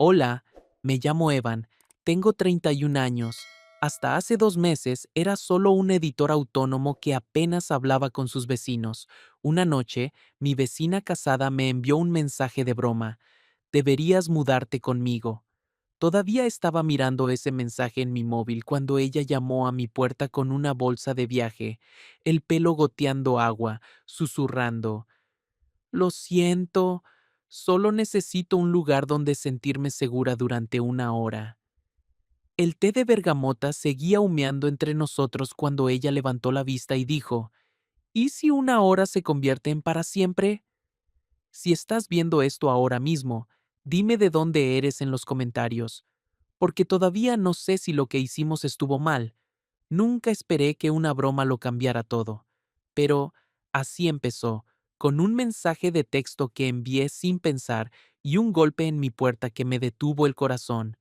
Hola, me llamo Evan, tengo 31 años. Hasta hace 2 meses era solo un editor autónomo que apenas hablaba con sus vecinos. Una noche, mi vecina casada me envió un mensaje de broma. Deberías mudarte conmigo. Todavía estaba mirando ese mensaje en mi móvil cuando ella llamó a mi puerta con una bolsa de viaje, el pelo goteando agua, susurrando. Lo siento, solo necesito un lugar donde sentirme segura durante una hora. El té de bergamota seguía humeando entre nosotros cuando ella levantó la vista y dijo, ¿y si una hora se convierte en para siempre? Si estás viendo esto ahora mismo, dime de dónde eres en los comentarios, porque todavía no sé si lo que hicimos estuvo mal. Nunca esperé que una broma lo cambiara todo. Pero así empezó, con un mensaje de texto que envié sin pensar y un golpe en mi puerta que me detuvo el corazón.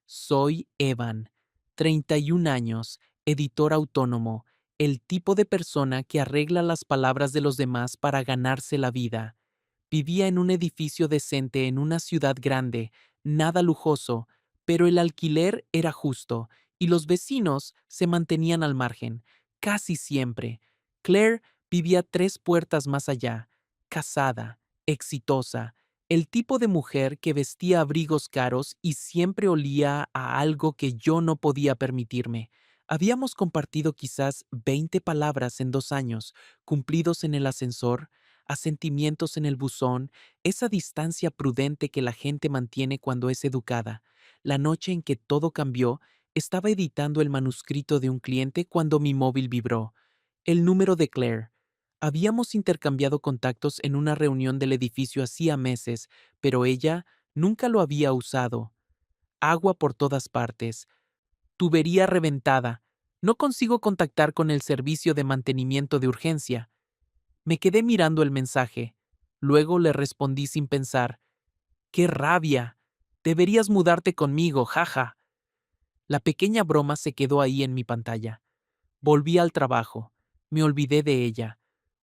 Soy Evan, 31 años, editor autónomo, el tipo de persona que arregla las palabras de los demás para ganarse la vida. Vivía en un edificio decente en una ciudad grande, nada lujoso, pero el alquiler era justo y los vecinos se mantenían al margen, casi siempre. Claire vivía 3 puertas más allá, casada, exitosa, el tipo de mujer que vestía abrigos caros y siempre olía a algo que yo no podía permitirme. Habíamos compartido quizás 20 palabras en 2 años, cumplidos en el ascensor, asentimientos en el buzón, esa distancia prudente que la gente mantiene cuando es educada. La noche en que todo cambió, estaba editando el manuscrito de un cliente cuando mi móvil vibró. El número de Claire. Habíamos intercambiado contactos en una reunión del edificio hacía meses, pero ella nunca lo había usado. Agua por todas partes. Tubería reventada. No consigo contactar con el servicio de mantenimiento de urgencia. Me quedé mirando el mensaje. Luego le respondí sin pensar. ¡Qué rabia! Deberías mudarte conmigo, jaja. La pequeña broma se quedó ahí en mi pantalla. Volví al trabajo. Me olvidé de ella.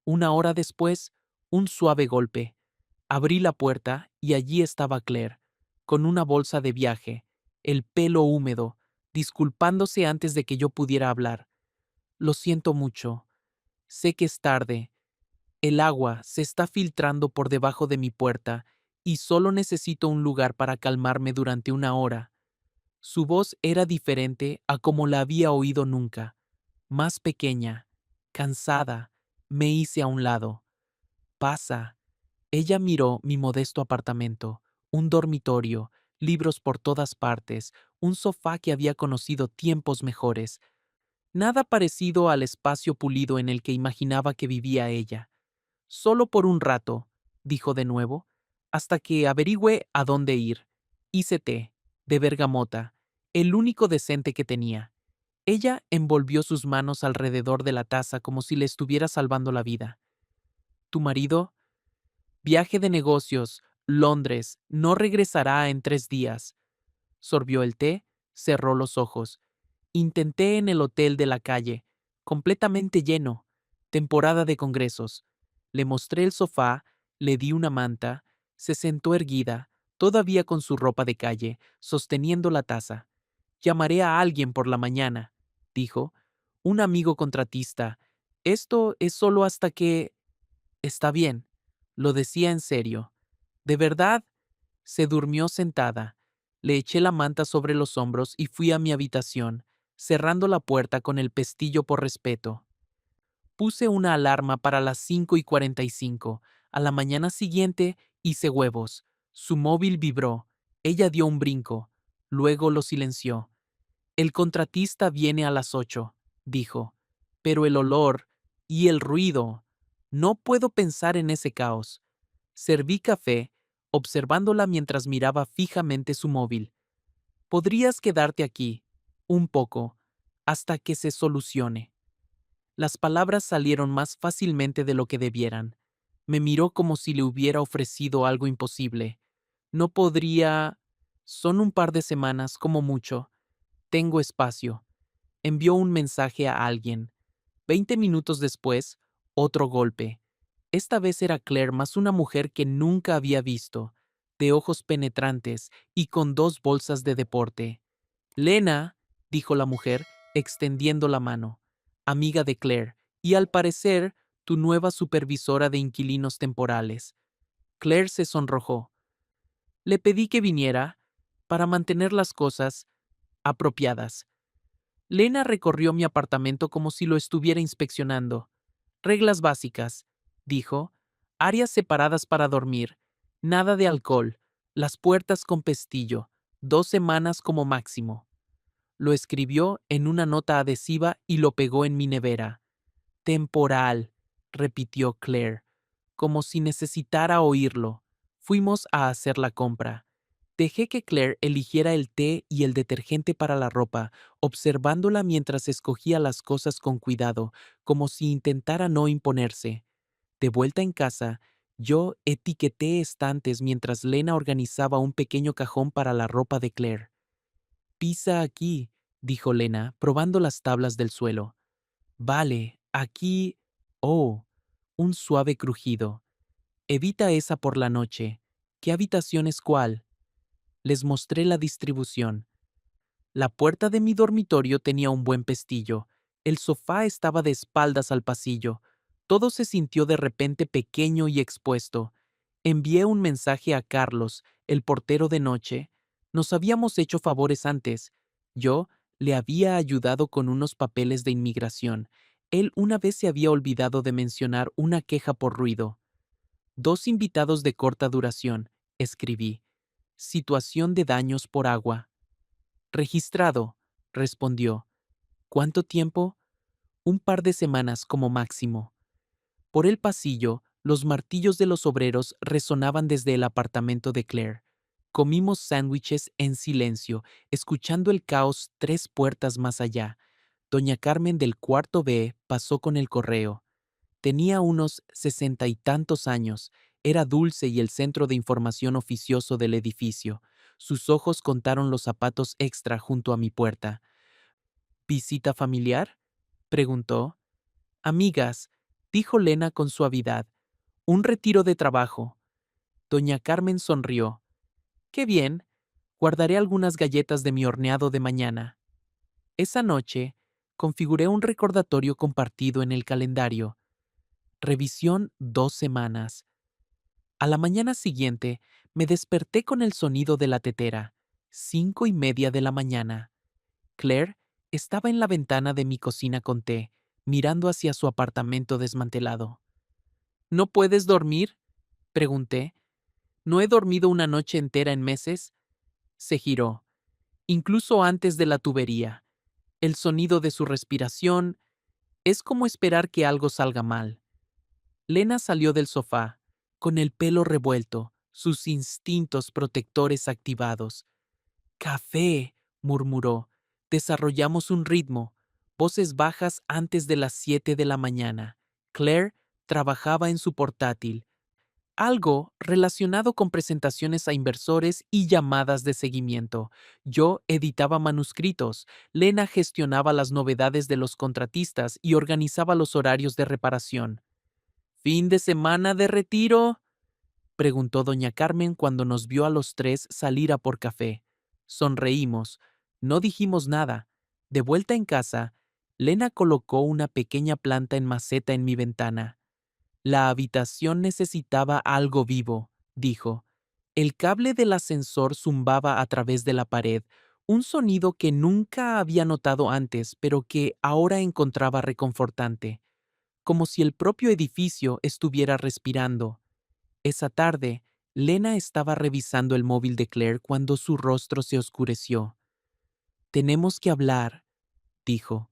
Una hora después, un suave golpe. Abrí la puerta y allí estaba Claire, con una bolsa de viaje, el pelo húmedo, disculpándose antes de que yo pudiera hablar. Lo siento mucho. Sé que es tarde. El agua se está filtrando por debajo de mi puerta y solo necesito un lugar para calmarme durante una hora. Su voz era diferente a como la había oído nunca, más pequeña, cansada. Me hice a un lado. Pasa. Ella miró mi modesto apartamento, un dormitorio, libros por todas partes, un sofá que había conocido tiempos mejores. Nada parecido al espacio pulido en el que imaginaba que vivía ella. Solo por un rato, dijo de nuevo, hasta que averigüe a dónde ir. Hice té, de bergamota, el único decente que tenía. Ella envolvió sus manos alrededor de la taza como si le estuviera salvando la vida. ¿Tu marido? Viaje de negocios, Londres, no regresará en 3 días. Sorbió el té, cerró los ojos. Intenté en el hotel de la calle, completamente lleno, temporada de congresos. Le mostré el sofá, le di una manta, se sentó erguida, todavía con su ropa de calle, sosteniendo la taza. Llamaré a alguien por la mañana, dijo. Un amigo contratista. Esto es solo hasta que... Está bien, lo decía en serio. ¿De verdad? Se durmió sentada. Le eché la manta sobre los hombros y fui a mi habitación, cerrando la puerta con el pestillo por respeto. Puse una alarma para las 5:45. A la mañana siguiente hice huevos. Su móvil vibró. Ella dio un brinco. Luego lo silenció. El contratista viene a las 8, dijo. Pero el olor y el ruido. No puedo pensar en ese caos. Serví café, observándola mientras miraba fijamente su móvil. Podrías quedarte aquí, un poco, hasta que se solucione. Las palabras salieron más fácilmente de lo que debieran. Me miró como si le hubiera ofrecido algo imposible. No podría... Son un par de semanas, como mucho. Tengo espacio. Envió un mensaje a alguien. 20 minutos después, otro golpe. Esta vez era Claire más una mujer que nunca había visto. de ojos penetrantes y con 2 bolsas de deporte. Lena, dijo la mujer, extendiendo la mano, amiga de Claire, y al parecer, tu nueva supervisora de inquilinos temporales. Claire se sonrojó. Le pedí que viniera para mantener las cosas apropiadas. Lena recorrió mi apartamento como si lo estuviera inspeccionando. Reglas básicas, dijo. Áreas separadas para dormir. Nada de alcohol. Las puertas con pestillo. 2 semanas como máximo. Lo escribió en una nota adhesiva y lo pegó en mi nevera. Temporal, repitió Claire, como si necesitara oírlo. Fuimos a hacer la compra. Dejé que Claire eligiera el té y el detergente para la ropa, observándola mientras escogía las cosas con cuidado, como si intentara no imponerse. De vuelta en casa, yo etiqueté estantes mientras Lena organizaba un pequeño cajón para la ropa de Claire. Pisa aquí, dijo Lena, probando las tablas del suelo. Vale, aquí... Oh, un suave crujido. Evita esa por la noche. ¿Qué habitación es cuál? Les mostré la distribución. La puerta de mi dormitorio tenía un buen pestillo. El sofá estaba de espaldas al pasillo. Todo se sintió de repente pequeño y expuesto. Envié un mensaje a Carlos, el portero de noche. Nos habíamos hecho favores antes. Yo le había ayudado con unos papeles de inmigración. Él una vez se había olvidado de mencionar una queja por ruido. 2 invitados de corta duración, escribí. Situación de daños por agua. Registrado, respondió. ¿Cuánto tiempo? Un par de semanas como máximo. Por el pasillo, los martillos de los obreros resonaban desde el apartamento de Claire. Comimos sándwiches en silencio, escuchando el caos 3 puertas más allá. Doña Carmen del cuarto B pasó con el correo. Tenía unos 60 y tantos años, era dulce y el centro de información oficioso del edificio. Sus ojos contaron los zapatos extra junto a mi puerta. ¿Visita familiar? Preguntó. Amigas, dijo Lena con suavidad. Un retiro de trabajo. Doña Carmen sonrió. Qué bien. Guardaré algunas galletas de mi horneado de mañana. Esa noche, configuré un recordatorio compartido en el calendario. Revisión 2 semanas. A la mañana siguiente, me desperté con el sonido de la tetera. 5:30 de la mañana. Claire estaba en la ventana de mi cocina con té, mirando hacia su apartamento desmantelado. ¿No puedes dormir? Pregunté. ¿No he dormido una noche entera en meses? Se giró, incluso antes de la tubería. El sonido de su respiración es como esperar que algo salga mal. Lena salió del sofá, con el pelo revuelto, sus instintos protectores activados. Café, murmuró. Desarrollamos un ritmo. Voces bajas antes de las 7 de la mañana. Claire trabajaba en su portátil. Algo relacionado con presentaciones a inversores y llamadas de seguimiento. Yo editaba manuscritos. Lena gestionaba las novedades de los contratistas y organizaba los horarios de reparación. ¿Fin de semana de retiro? Preguntó doña Carmen cuando nos vio a los tres salir a por café. Sonreímos. No dijimos nada. De vuelta en casa, Lena colocó una pequeña planta en maceta en mi ventana. La habitación necesitaba algo vivo, dijo. El cable del ascensor zumbaba a través de la pared, un sonido que nunca había notado antes, pero que ahora encontraba reconfortante, como si el propio edificio estuviera respirando. Esa tarde, Lena estaba revisando el móvil de Claire cuando su rostro se oscureció. Tenemos que hablar, dijo.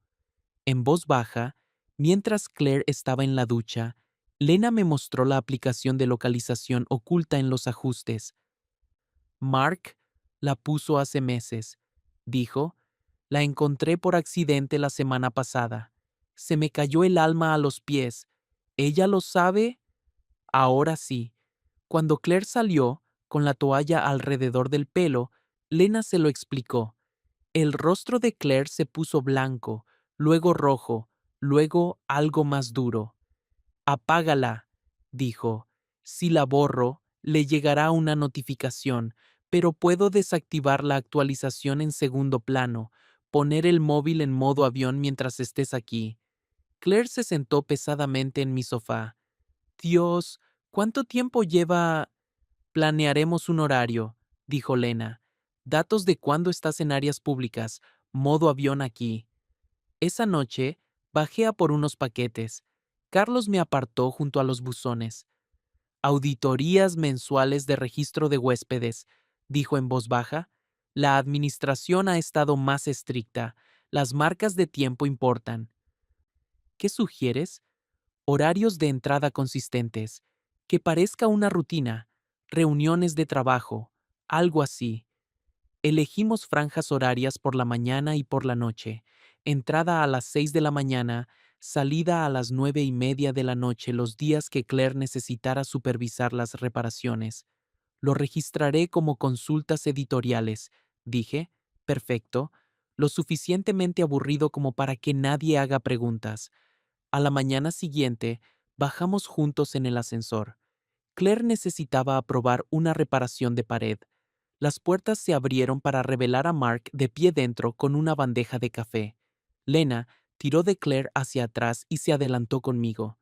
En voz baja, mientras Claire estaba en la ducha, Lena me mostró la aplicación de localización oculta en los ajustes. Mark la puso hace meses, dijo. La encontré por accidente la semana pasada. Se me cayó el alma a los pies. ¿Ella lo sabe? Ahora sí. Cuando Claire salió, con la toalla alrededor del pelo, Lena se lo explicó. El rostro de Claire se puso blanco, luego rojo, luego algo más duro. Apágala, dijo. Si la borro, Le llegará una notificación, pero puedo desactivar la actualización en segundo plano, poner el móvil en modo avión mientras estés aquí. Claire se sentó pesadamente en mi sofá. Dios, ¿cuánto tiempo lleva? Planearemos un horario, dijo Lena. Datos de cuándo estás en áreas públicas, modo avión aquí. Esa noche, bajé a por unos paquetes. Carlos me apartó junto a los buzones. Auditorías mensuales de registro de huéspedes, dijo en voz baja. La administración ha estado más estricta. Las marcas de tiempo importan. ¿Qué sugieres? Horarios de entrada consistentes. Que parezca una rutina. Reuniones de trabajo. Algo así. Elegimos franjas horarias por la mañana y por la noche. Entrada a las 6 de la mañana, salida a las 9:30 de la noche los días que Claire necesitara supervisar las reparaciones. Lo registraré como consultas editoriales, dije. Perfecto. Lo suficientemente aburrido como para que nadie haga preguntas. A la mañana siguiente, bajamos juntos en el ascensor. Claire necesitaba aprobar una reparación de pared. Las puertas se abrieron para revelar a Mark de pie dentro con una bandeja de café. Lena tiró de Claire hacia atrás y se adelantó conmigo.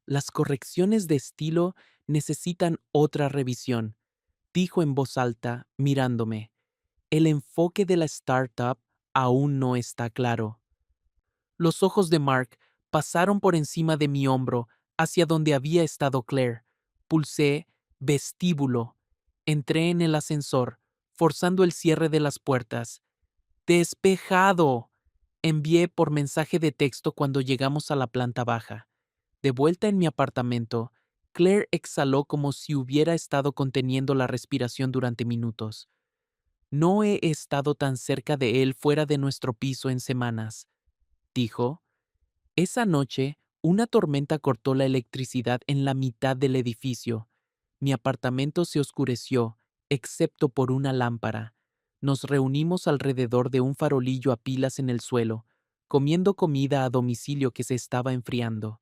Las correcciones de estilo necesitan otra revisión, dijo en voz alta, mirándome. El enfoque de la startup aún no está claro. Los ojos de Mark pasaron por encima de mi hombro hacia donde había estado Claire. Pulsé vestíbulo. Entré en el ascensor, forzando el cierre de las puertas. ¡Despejado! Envié por mensaje de texto cuando llegamos a la planta baja. De vuelta en mi apartamento, Claire exhaló como si hubiera estado conteniendo la respiración durante minutos. No he estado tan cerca de él fuera de nuestro piso en semanas, dijo. Esa noche, una tormenta cortó la electricidad en la mitad del edificio. Mi apartamento se oscureció, excepto por una lámpara. Nos reunimos alrededor de un farolillo a pilas en el suelo, comiendo comida a domicilio que se estaba enfriando.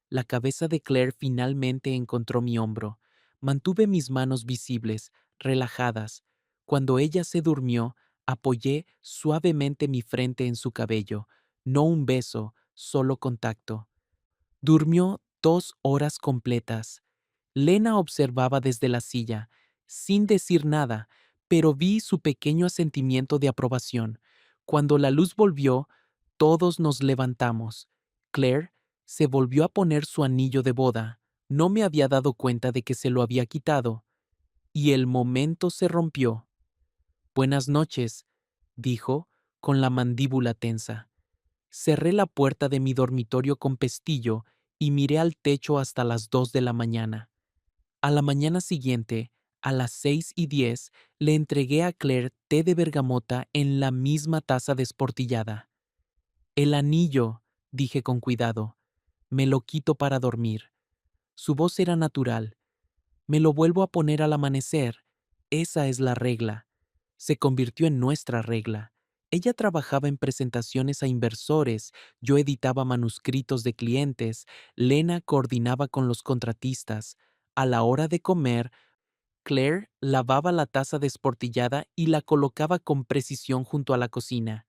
La cabeza de Claire finalmente encontró mi hombro. Mantuve mis manos visibles, relajadas. Cuando ella se durmió, apoyé suavemente mi frente en su cabello. No un beso, solo contacto. Durmió 2 horas completas. Lena observaba desde la silla, sin decir nada, pero vi su pequeño asentimiento de aprobación. Cuando la luz volvió, todos nos levantamos. Claire se volvió a poner su anillo de boda. No me había dado cuenta de que se lo había quitado. Y el momento se rompió. Buenas noches, dijo, con la mandíbula tensa. Cerré la puerta de mi dormitorio con pestillo y miré al techo hasta las 2 de la mañana. A la mañana siguiente, a las 6:10, le entregué a Claire té de bergamota en la misma taza desportillada. El anillo, dije con cuidado. Me lo quito para dormir. Su voz era natural. Me lo vuelvo a poner al amanecer. Esa es la regla. Se convirtió en nuestra regla. Ella trabajaba en presentaciones a inversores, yo editaba manuscritos de clientes, Lena coordinaba con los contratistas. A la hora de comer, Claire lavaba la taza desportillada y la colocaba con precisión junto a la cocina.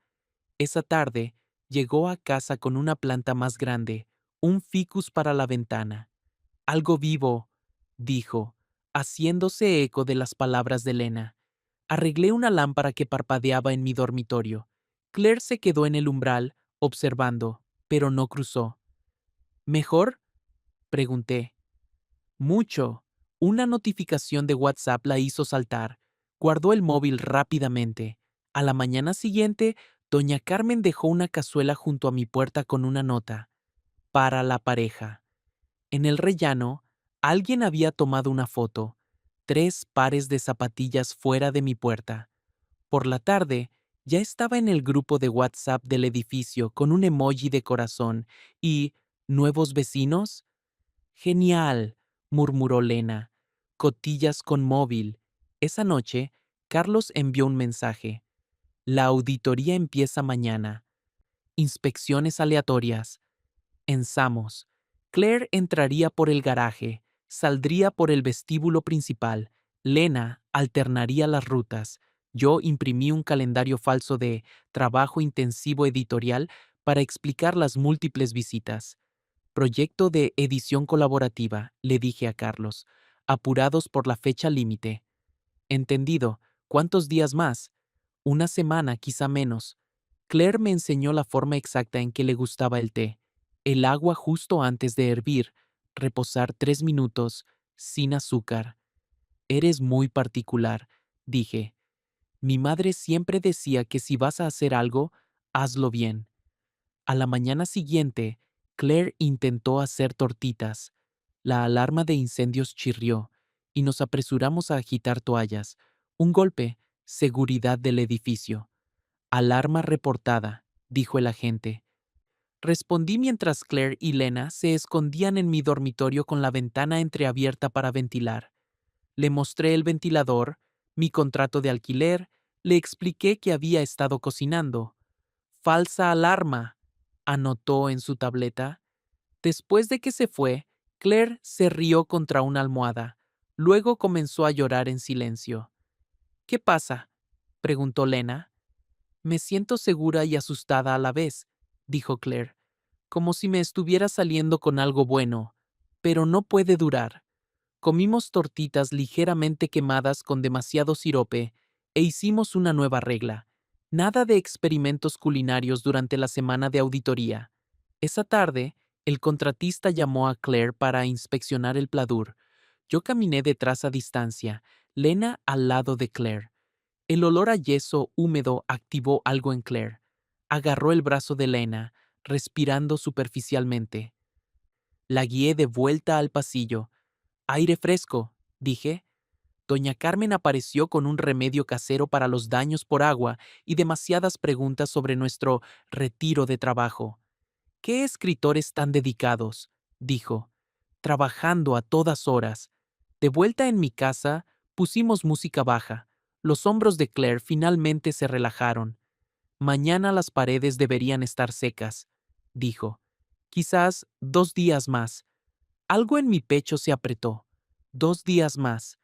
Esa tarde, llegó a casa con una planta más grande, un ficus para la ventana. Algo vivo, dijo, haciéndose eco de las palabras de Lena. Arreglé una lámpara que parpadeaba en mi dormitorio. Claire se quedó en el umbral, observando, pero no cruzó. ¿Mejor? Pregunté. Mucho. Una notificación de WhatsApp la hizo saltar. Guardó el móvil rápidamente. A la mañana siguiente, doña Carmen dejó una cazuela junto a mi puerta con una nota. Para la pareja. En el rellano, alguien había tomado una foto. 3 pares de zapatillas fuera de mi puerta. Por la tarde, ya estaba en el grupo de WhatsApp del edificio con un emoji de corazón y ¿nuevos vecinos? Genial, murmuró Lena. Cotillas con móvil. Esa noche, Carlos envió un mensaje. La auditoría empieza mañana. Inspecciones aleatorias. En Samos. Claire entraría por el garaje. Saldría por el vestíbulo principal. Lena alternaría las rutas. Yo imprimí un calendario falso de trabajo intensivo editorial para explicar las múltiples visitas. Proyecto de edición colaborativa, le dije a Carlos, apurados por la fecha límite. Entendido. ¿Cuántos días más? Una semana, quizá menos. Claire me enseñó la forma exacta en que le gustaba el té. El agua justo antes de hervir, reposar 3 minutos, sin azúcar. Eres muy particular, dije. Mi madre siempre decía que si vas a hacer algo, hazlo bien. A la mañana siguiente, Claire intentó hacer tortitas. La alarma de incendios chirrió y nos apresuramos a agitar toallas. Un golpe, seguridad del edificio. Alarma reportada, dijo el agente. Respondí mientras Claire y Lena se escondían en mi dormitorio con la ventana entreabierta para ventilar. Le mostré el ventilador, mi contrato de alquiler, le expliqué que había estado cocinando. Falsa alarma, anotó en su tableta. Después de que se fue, Claire se rió contra una almohada. Luego comenzó a llorar en silencio. ¿Qué pasa?, preguntó Lena. Me siento segura y asustada a la vez, dijo Claire, como si me estuviera saliendo con algo bueno. Pero no puede durar. Comimos tortitas ligeramente quemadas con demasiado sirope e hicimos una nueva regla. Nada de experimentos culinarios durante la semana de auditoría. Esa tarde, el contratista llamó a Claire para inspeccionar el pladur. Yo caminé detrás a distancia, Lena al lado de Claire. El olor a yeso húmedo activó algo en Claire. Agarró el brazo de Lena, respirando superficialmente. La guié de vuelta al pasillo. Aire fresco, dije. Doña Carmen apareció con un remedio casero para los daños por agua y demasiadas preguntas sobre nuestro retiro de trabajo. ¿Qué escritores tan dedicados?, dijo, trabajando a todas horas. De vuelta en mi casa, pusimos música baja. Los hombros de Claire finalmente se relajaron. Mañana las paredes deberían estar secas, dijo. Quizás 2 días más. Algo en mi pecho se apretó. 2 días más.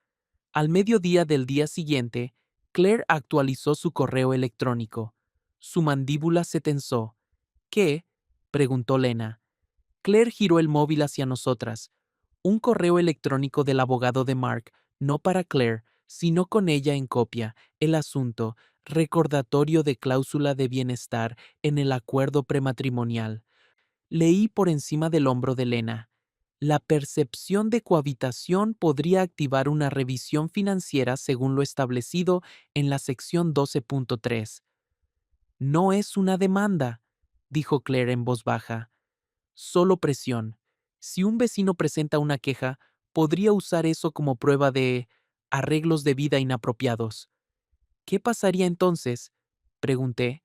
Al mediodía del día siguiente, Claire actualizó su correo electrónico. Su mandíbula se tensó. ¿Qué?, preguntó Lena. Claire giró el móvil hacia nosotras. Un correo electrónico del abogado de Mark, no para Claire, sino con ella en copia. El asunto, recordatorio de cláusula de bienestar en el acuerdo prematrimonial. Leí por encima del hombro de Lena. La percepción de cohabitación podría activar una revisión financiera según lo establecido en la sección 12.3. No es una demanda, dijo Claire en voz baja. Solo presión. Si un vecino presenta una queja, podría usar eso como prueba de arreglos de vida inapropiados. ¿Qué pasaría entonces?, pregunté.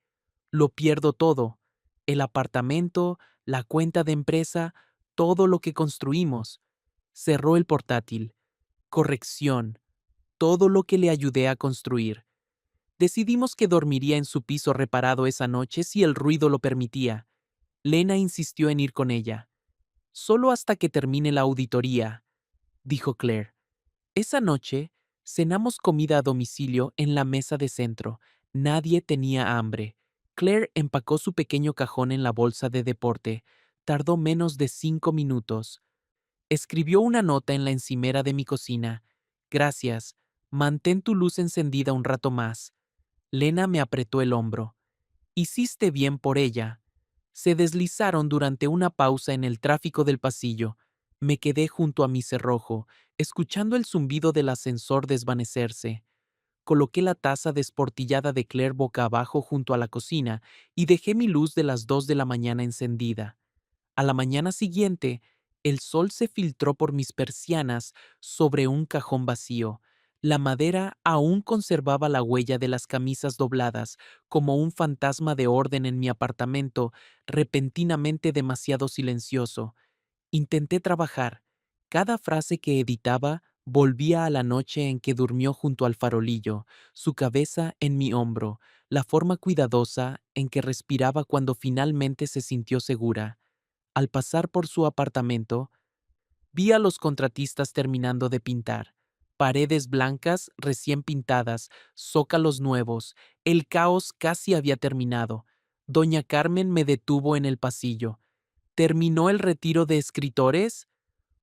Lo pierdo todo. El apartamento, la cuenta de empresa, todo lo que construimos. Cerró el portátil. Corrección. Todo lo que le ayudé a construir. Decidimos que dormiría en su piso reparado esa noche si el ruido lo permitía. Lena insistió en ir con ella. Solo hasta que termine la auditoría, dijo Claire. Esa noche, cenamos comida a domicilio en la mesa de centro. Nadie tenía hambre. Claire empacó su pequeño cajón en la bolsa de deporte. Tardó menos de 5 minutos. Escribió una nota en la encimera de mi cocina. Gracias. Mantén tu luz encendida un rato más. Lena me apretó el hombro. Hiciste bien por ella. Se deslizaron durante una pausa en el tráfico del pasillo. Me quedé junto a mi cerrojo, escuchando el zumbido del ascensor desvanecerse. Coloqué la taza desportillada de Claire boca abajo junto a la cocina y dejé mi luz de las 2 de la mañana encendida. A la mañana siguiente, el sol se filtró por mis persianas sobre un cajón vacío. La madera aún conservaba la huella de las camisas dobladas, como un fantasma de orden en mi apartamento, repentinamente demasiado silencioso. Intenté trabajar. Cada frase que editaba volvía a la noche en que durmió junto al farolillo, su cabeza en mi hombro, la forma cuidadosa en que respiraba cuando finalmente se sintió segura. Al pasar por su apartamento, Vi a los contratistas terminando de pintar. Paredes blancas recién pintadas, zócalos nuevos. El caos casi había terminado. Doña Carmen me detuvo en el pasillo. ¿Terminó el retiro de escritores?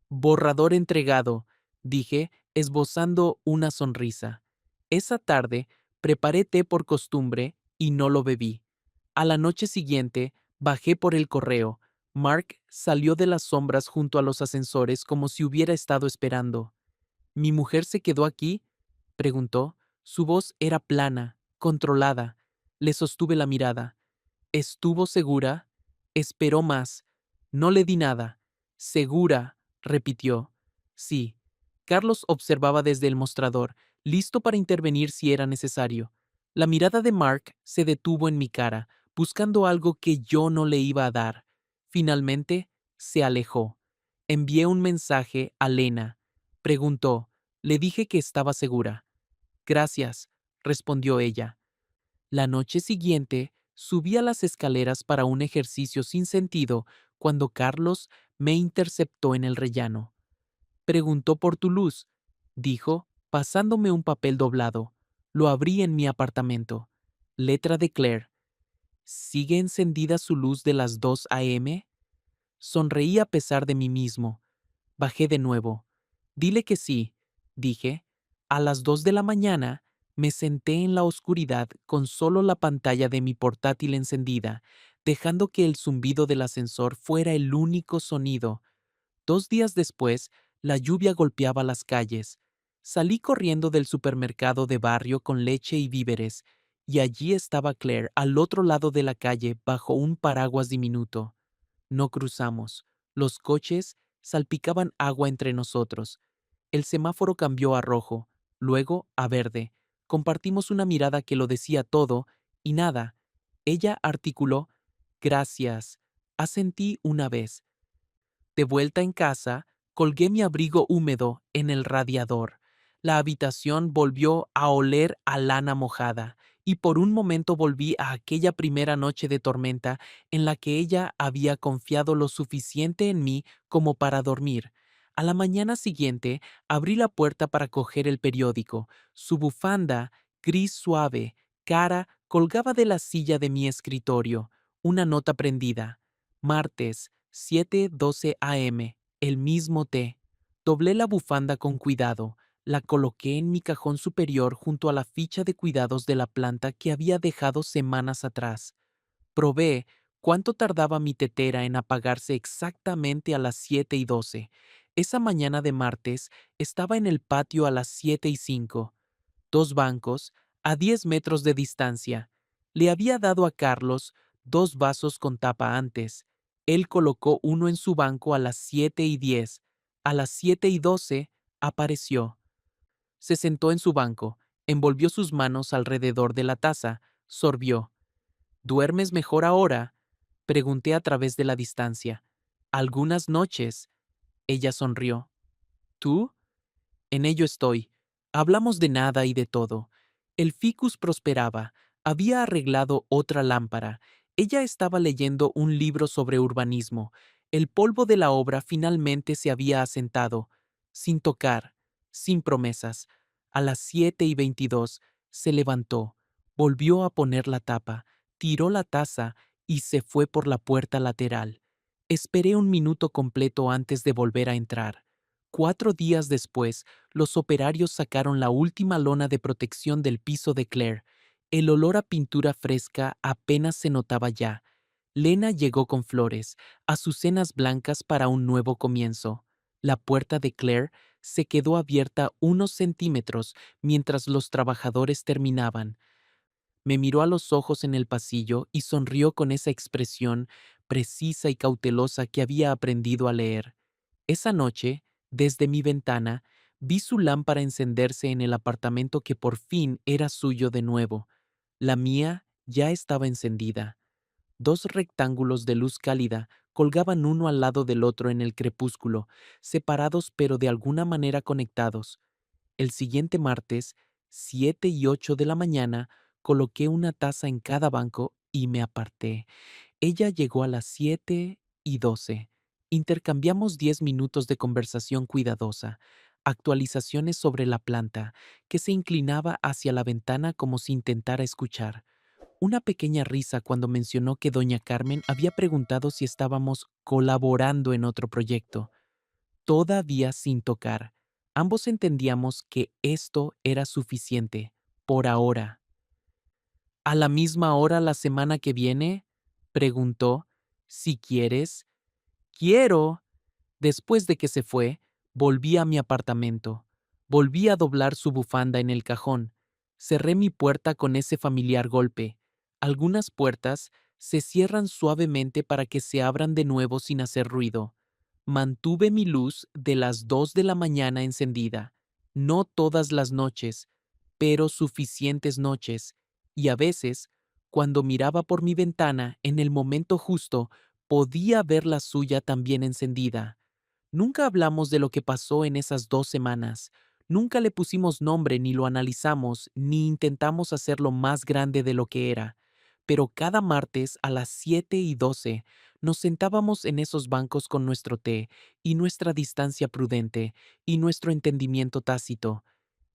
Borrador entregado, dije, esbozando una sonrisa. Esa tarde preparé té por costumbre y no lo bebí. A la noche siguiente bajé por el correo. Mark salió de las sombras junto a los ascensores como si hubiera estado esperando. ¿Mi mujer se quedó aquí? Preguntó. Su voz era plana, controlada. Le sostuve la mirada. ¿Estuvo segura? Esperó más. No le di nada. Segura, repitió. Sí. Carlos observaba desde el mostrador, listo para intervenir si era necesario. La mirada de Mark se detuvo en mi cara, buscando algo que yo no le iba a dar. Finalmente, se alejó. Envié un mensaje a Lena. Preguntó. Le dije que estaba segura. Gracias, respondió ella. La noche siguiente, subí a las escaleras para un ejercicio sin sentido cuando Carlos me interceptó en el rellano. Preguntó por tu luz, dijo, pasándome un papel doblado. Lo abrí en mi apartamento. Letra de Claire. ¿Sigue encendida su luz de las 2 a.m.? Sonreí a pesar de mí mismo. Bajé de nuevo. Dile que sí, dije. A las 2 de la mañana me senté en la oscuridad con solo la pantalla de mi portátil encendida, dejando que el zumbido del ascensor fuera el único sonido. 2 días después, la lluvia golpeaba las calles. Salí corriendo del supermercado de barrio con leche y víveres, y allí estaba Claire al otro lado de la calle bajo un paraguas diminuto. No cruzamos. Los coches salpicaban agua entre nosotros. El semáforo cambió a rojo, luego a verde. Compartimos una mirada que lo decía todo y nada. Ella articuló, gracias. Asentí una vez. De vuelta en casa, colgué mi abrigo húmedo en el radiador. La habitación volvió a oler a lana mojada, y por un momento volví a aquella primera noche de tormenta en la que ella había confiado lo suficiente en mí como para dormir. A la mañana siguiente, abrí la puerta para coger el periódico. Su bufanda, gris suave, cara, colgaba de la silla de mi escritorio. Una nota prendida. Martes, 7:12 a.m., el mismo té. Doblé la bufanda con cuidado, la coloqué en mi cajón superior junto a la ficha de cuidados de la planta que había dejado semanas atrás. Probé cuánto tardaba mi tetera en apagarse exactamente a las 7:12. Esa mañana de martes estaba en el patio a las 7:05. 2 bancos, a 10 metros de distancia. Le había dado a Carlos 2 vasos con tapa antes. Él colocó uno en su banco a las 7:10. A las 7:12 apareció. Se sentó en su banco, envolvió sus manos alrededor de la taza, sorbió. ¿Duermes mejor ahora? Pregunté a través de la distancia. Algunas noches. Ella sonrió. ¿Tú? En ello estoy. Hablamos de nada y de todo. El ficus prosperaba. Había arreglado otra lámpara. Ella estaba leyendo un libro sobre urbanismo. El polvo de la obra finalmente se había asentado, sin tocar, sin promesas. A las 7:22 se levantó, volvió a poner la tapa, tiró la taza y se fue por la puerta lateral. Esperé un minuto completo antes de volver a entrar. 4 días después, los operarios sacaron la última lona de protección del piso de Claire. El olor a pintura fresca apenas se notaba ya. Lena llegó con flores, azucenas blancas para un nuevo comienzo. La puerta de Claire se quedó abierta unos centímetros mientras los trabajadores terminaban. Me miró a los ojos en el pasillo y sonrió con esa expresión precisa y cautelosa que había aprendido a leer. Esa noche, desde mi ventana, vi su lámpara encenderse en el apartamento que por fin era suyo de nuevo. La mía ya estaba encendida. 2 rectángulos de luz cálida colgaban uno al lado del otro en el crepúsculo, separados pero de alguna manera conectados. El siguiente martes, 7:08 de la mañana, coloqué una taza en cada banco y me aparté. Ella llegó a las 7:12 Intercambiamos 10 minutos de conversación cuidadosa, actualizaciones sobre la planta, que se inclinaba hacia la ventana como si intentara escuchar. Una pequeña risa cuando mencionó que doña Carmen había preguntado si estábamos colaborando en otro proyecto, todavía sin tocar. Ambos entendíamos que esto era suficiente, por ahora. ¿A la misma hora la semana que viene? Preguntó. Si quieres. Quiero. Después de que se fue, volví a mi apartamento. Volví a doblar su bufanda en el cajón. Cerré mi puerta con ese familiar golpe. Algunas puertas se cierran suavemente para que se abran de nuevo sin hacer ruido. Mantuve mi luz de las 2 de la mañana encendida. No todas las noches, pero suficientes noches. Y a veces, cuando miraba por mi ventana en el momento justo, podía ver la suya también encendida. Nunca hablamos de lo que pasó en esas 2 semanas. Nunca le pusimos nombre ni lo analizamos, ni intentamos hacerlo más grande de lo que era. Pero cada martes a las 7:12 nos sentábamos en esos bancos con nuestro té y nuestra distancia prudente y nuestro entendimiento tácito.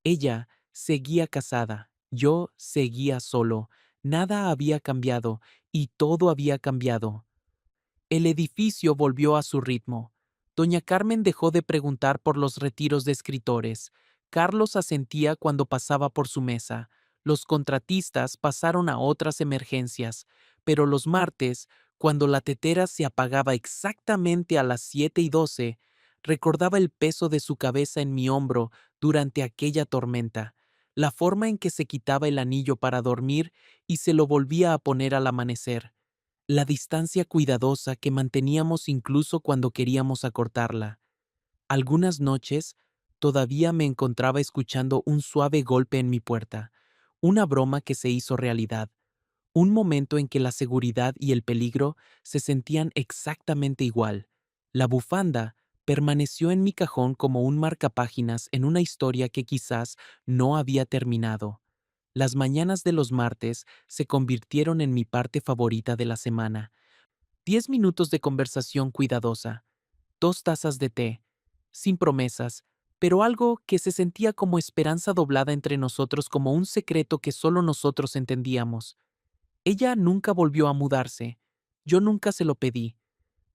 Ella seguía casada, yo seguía solo. Nada había cambiado y todo había cambiado. El edificio volvió a su ritmo. Doña Carmen dejó de preguntar por los retiros de escritores. Carlos asentía cuando pasaba por su mesa. Los contratistas pasaron a otras emergencias, pero los martes, cuando la tetera se apagaba exactamente a las 7:12, recordaba el peso de su cabeza en mi hombro durante aquella tormenta, la forma en que se quitaba el anillo para dormir y se lo volvía a poner al amanecer, la distancia cuidadosa que manteníamos incluso cuando queríamos acortarla. Algunas noches todavía me encontraba escuchando un suave golpe en mi puerta, una broma que se hizo realidad, un momento en que la seguridad y el peligro se sentían exactamente igual. La bufanda permaneció en mi cajón como un marcapáginas en una historia que quizás no había terminado. Las mañanas de los martes se convirtieron en mi parte favorita de la semana. 10 minutos de conversación cuidadosa, 2 tazas de té, sin promesas, pero algo que se sentía como esperanza doblada entre nosotros, como un secreto que solo nosotros entendíamos. Ella nunca volvió a mudarse, yo nunca se lo pedí,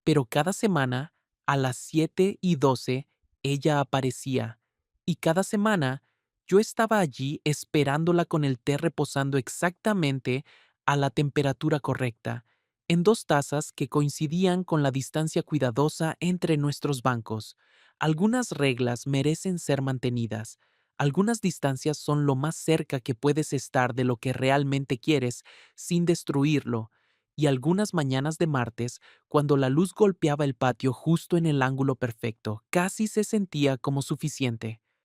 pero cada semana, a las 7:12, ella aparecía, y cada semana yo estaba allí esperándola con el té reposando exactamente a la temperatura correcta, en 2 tazas que coincidían con la distancia cuidadosa entre nuestros bancos. Algunas reglas merecen ser mantenidas. Algunas distancias son lo más cerca que puedes estar de lo que realmente quieres sin destruirlo, y algunas mañanas de martes, cuando la luz golpeaba el patio justo en el ángulo perfecto, casi se sentía como suficiente.